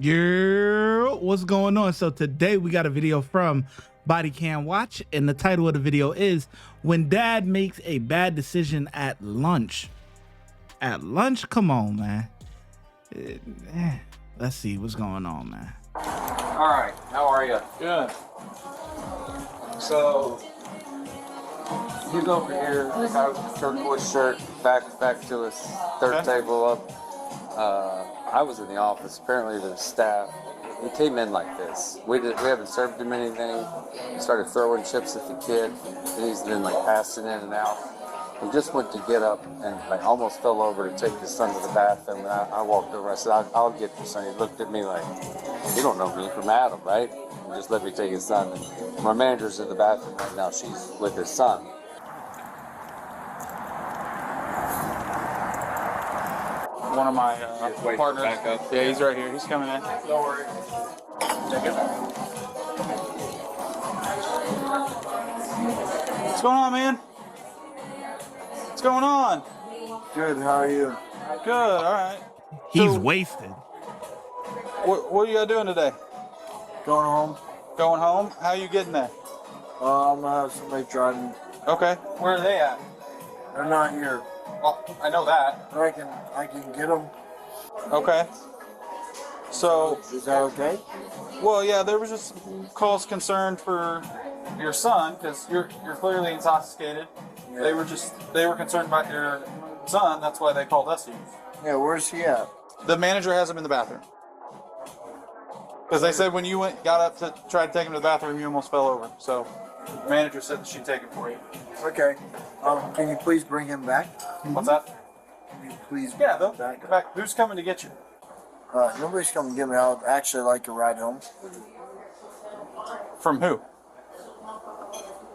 Yeah, what's going on? So today we got a video from Body Cam Watch, and the title of the video is When Dad Makes a Bad Decision at Lunch. At lunch? Come on, man. Let's see what's going on, man. All right, how are you? Good. So, he's over here, got a turquoise shirt, back to his third Okay. table up. I was in the office, apparently the staff, we came in like this. We haven't served him anything. He started throwing chips at the kid, and he's been like passing in and out. He just went to get up and like almost fell over to take his son to the bathroom. And I walked over. I said, "I'll get your son." He looked at me like, "You don't know me from Adam, right?" And just let me take his son. And my manager's in the bathroom right now. She's with his son. One of my wait, partners. back up. Yeah, he's right here. He's coming in. Don't worry. Take it. What's going on, man? What's going on? Good, how are you? Good. All right. He's So, wasted. what are you doing today? Going home? Going home? How are you getting there? I'm gonna have somebody driving. Okay. Where are they at? They're not here. Well, I know that. But I can get them. Okay. So, Is that okay? well, yeah, there was just cause concern for your son because you're clearly intoxicated. Yeah. They were concerned about your son. That's why they called us here. Yeah, where's he at? The manager has him in the bathroom. Because they said when you got up to try to take him to the bathroom, you almost fell over. So the manager said that she'd take it for you. Okay. Can you please bring him back? What's that? Can you please bring Yeah, him they'll back? get back. Who's coming to get you? Nobody's coming to get me. I'd actually like a ride home. From who?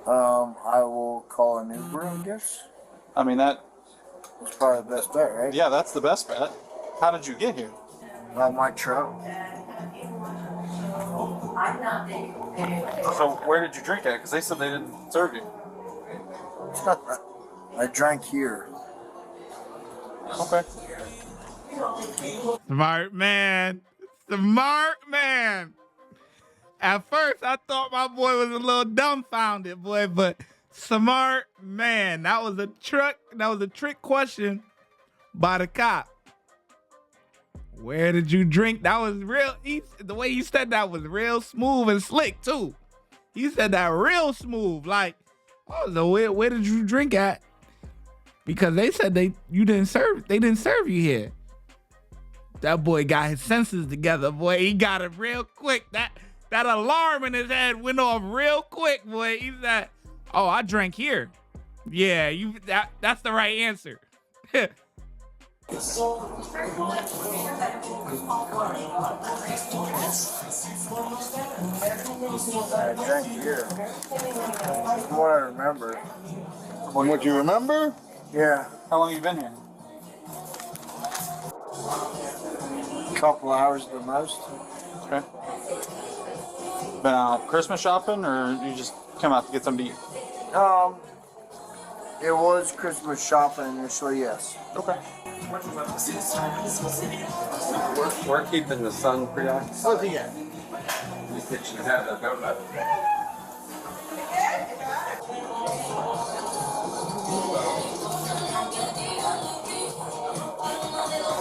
I will call an Uber, I guess. I mean, That's probably the best bet, right? yeah, that's the best bet. How did you get here? My truck. So where did you drink at? Because they said they didn't serve you. I drank here. Okay. Smart man. Smart man. At first, I thought my boy was a little dumbfounded, boy, but smart man. That was a trick question by the cop. Where did you drink? That was real. The way he said that was real smooth and slick too. He said that real smooth. Like, oh, so where did you drink at? Because they said they didn't serve you here. That boy got his senses together, boy. He got it real quick. That alarm in his head went off real quick, boy. He said, "Oh, I drank here." Yeah, that's the right answer. I drank here. From what I remember. From what you remember? Yeah. How long you been here? A couple hours at the most. Okay. Been out Christmas shopping, or you just come out to get something to eat? It was Christmas shopping initially, yes. Okay. We're keeping the son preoccupied. Oh, yeah. You should have that go back.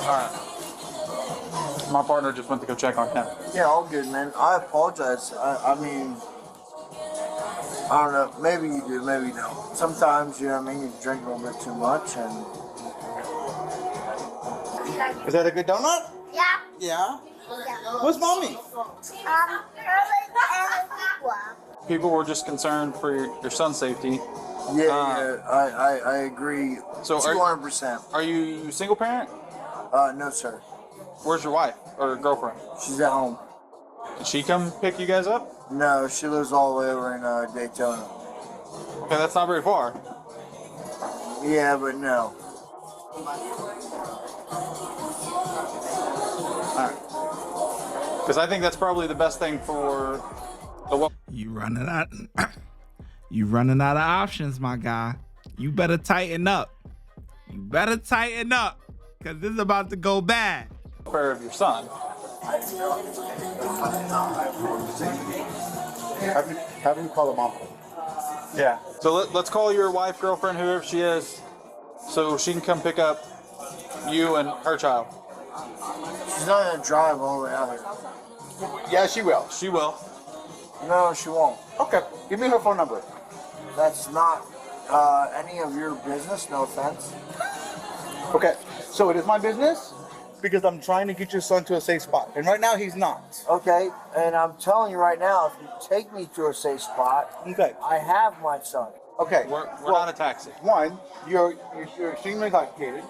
Alright. My partner just went to go check on him. Yeah, all good, man. I apologize. I mean, I don't know. Maybe you do, maybe you don't. Sometimes, you know what I mean, you drink a little bit too much and... Is that a good donut? Yeah. Yeah. Where's mommy? People were just concerned for your son's safety. Yeah, I agree. So 200%. Are you single parent? No, sir. Where's your wife or girlfriend? She's at home. Did she come pick you guys up? No, she lives all the way over in Daytona. Okay, that's not very far. Yeah, but no. Alright. Because I think that's probably the best thing for the... You running out of options, my guy. You better tighten up. Because this is about to go bad. welfare of your son. Have him call him uncle. Yeah. So let's call your wife, girlfriend, whoever she is, so she can come pick up you and her child. She's not gonna drive all the way out here. Yeah, she will. She will. No, she won't. Okay, give me her phone number. That's not any of your business, no offense. Okay, so it is my business because I'm trying to get your son to a safe spot, and right now he's not. Okay, and I'm telling you right now, if you take me to a safe spot, Okay. I have my son. Okay. We're not a taxi. One, you're extremely intoxicated.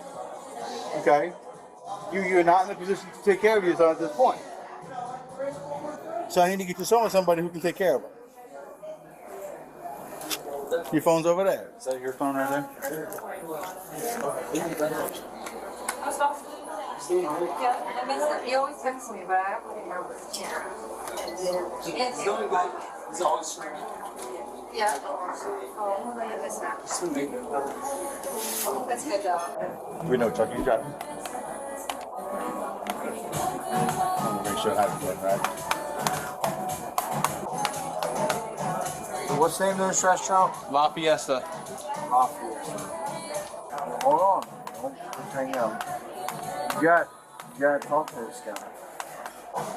Okay. You're not in a position to take care of your son at this point. So I need to get your son with somebody who can take care of him. Your phone's over there. Is that your phone right there? Yeah, he always texts me, but I don't remember. Yeah. Oh, look at this now. That's good though. We know Chucky's driving. I'm gonna make sure I have it right. What's the name of this restaurant? La Fiesta. Hold on. Don't hang out. You gotta talk to this guy.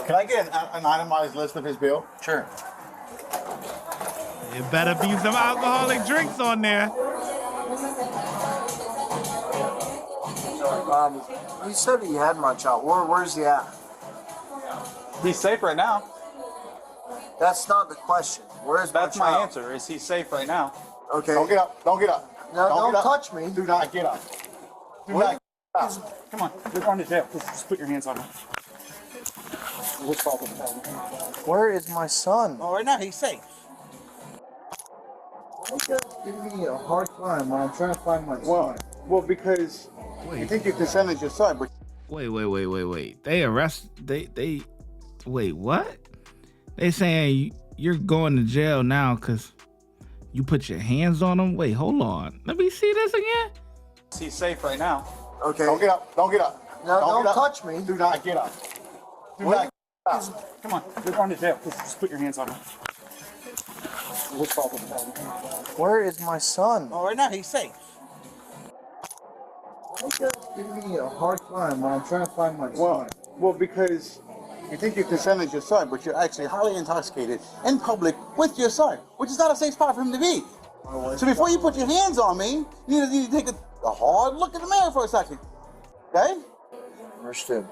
Can I get an itemized list of his bill? Sure. It better be some alcoholic drinks on there. You said he had my child. Where's he at? He's safe right now. That's not the question. Where's That's my my child? answer. Is he safe right now? Okay. Don't get up. Don't get up. No, don't get up. touch me. Do not get up. Do What? not get up. Come on. You're going to jail. Just put your hands on him. We'll solve the problem. Where is my son? Oh, right now he's safe. Give me a hard time when I'm trying to find my son. Well, because you think you can send as your son, but Wait. They wait, what? They saying you're going to jail now because you put your hands on him? Wait, hold on. Let me see this again. Is he safe right now? Okay. don't get up. Don't get up. No, don't get up. touch me. Do not get up. Do What? not get up. Come on. You're going to jail. Just put your hands on him. We'll solve the problem. Where is my son? Oh, right now he's safe. Give me a hard time when I'm trying to find my son. Well, because you think you can send as your son, but you're actually highly intoxicated in public with your son, which is not a safe spot for him to be. So before you put your hands on me, you need to take a hard look in the mirror for a second. Okay? Understood.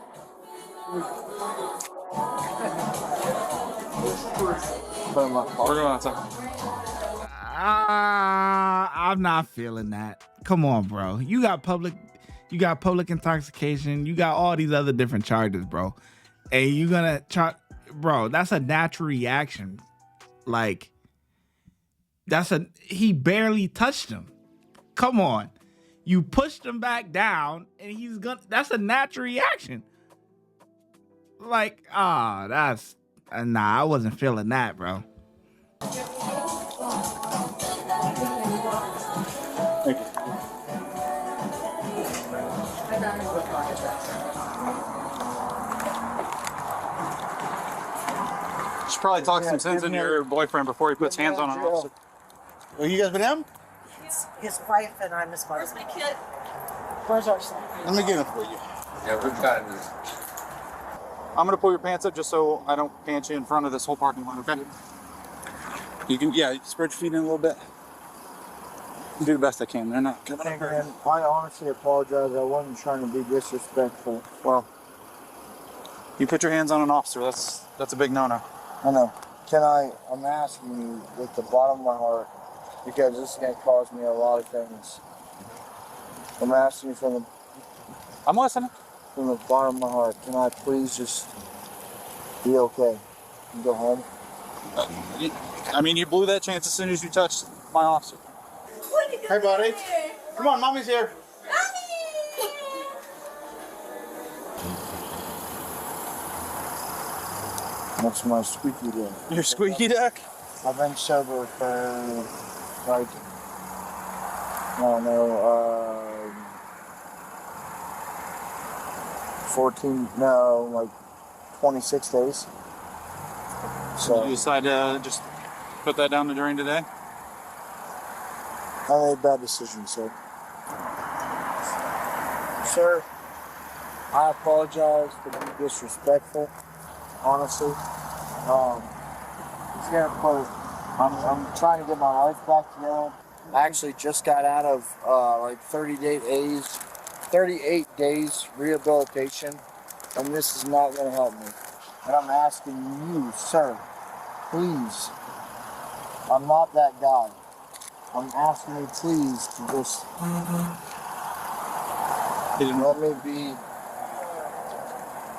Put him up. We're going outside. I'm not feeling that. Come on, bro. You got public intoxication. You got all these other different charges, bro. And you gonna try, bro, that's a natural reaction. Like, he barely touched him. Come on. You pushed him back down and that's a natural reaction. Like, I wasn't feeling that, bro. Thank you. Should probably talk some sense into your boyfriend before he puts hands on an officer. Are you guys with him? His wife and I'm his mother. Where's my kid? Where's our son? Let me get him for you. Yeah, we've got this. I'm gonna pull your pants up just so I don't pant you in front of this whole parking lot, okay? You can spread your feet in a little bit. Do the best I can. They're not coming Hey, up man, here. I honestly apologize. I wasn't trying to be disrespectful. Well, you put your hands on an officer. That's a big no-no. I know. I'm asking you with the bottom of my heart, because this is going to cause me a lot of things. I'm asking you I'm listening. from the bottom of my heart, can I please just be okay and go home? I mean, you blew that chance as soon as you touched my officer. Hey, buddy. Come on, mommy's here. That's my squeaky deck. Your squeaky deck? I've been sober for like, I don't know, 26 days. So So you decide to just put that down the drain today? I made a bad decision, sir. Sir, I apologize for being disrespectful. Honestly, it's gonna put. I'm trying to get my life back together. I actually just got out of like 38 days rehabilitation, and this is not gonna help me. And I'm asking you, sir, please. I'm not that guy. I'm asking you, please, to just let me be.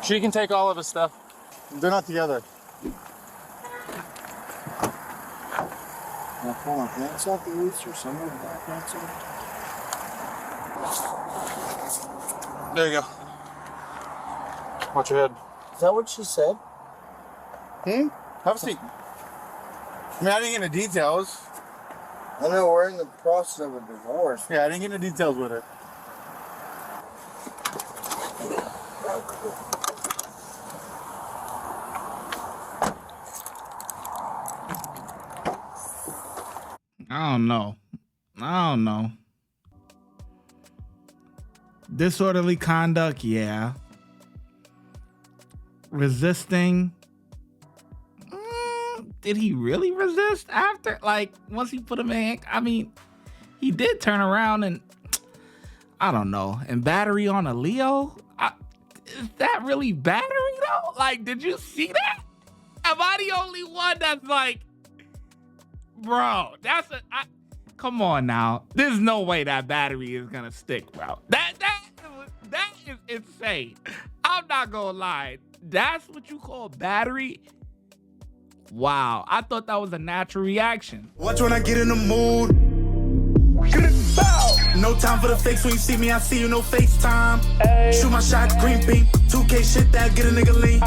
She can take all of his stuff. They're not together. Can I pull my pants off the roots or some of my pants off? There you go. Watch your head. Is that what she said? Have a seat. I mean, I didn't get into details. I know we're in the process of a divorce. Yeah, I didn't get into details with it. I don't know. Disorderly conduct, yeah. Resisting. Did he really resist after? Like, once he put him in? I mean, he did turn around and, I don't know. And battery on a Leo? Is that really battery though? Like, did you see that? Am I the only one that's like, bro, come on now. There's no way that battery is gonna stick, bro. That is insane. I'm not gonna lie. That's what you call battery? Wow, I thought that was a natural reaction. Watch when I get in the mood. No time for the fakes. When you see me, I see you, no FaceTime. Shoot my shot, green beam. 2K shit that get a nigga lean.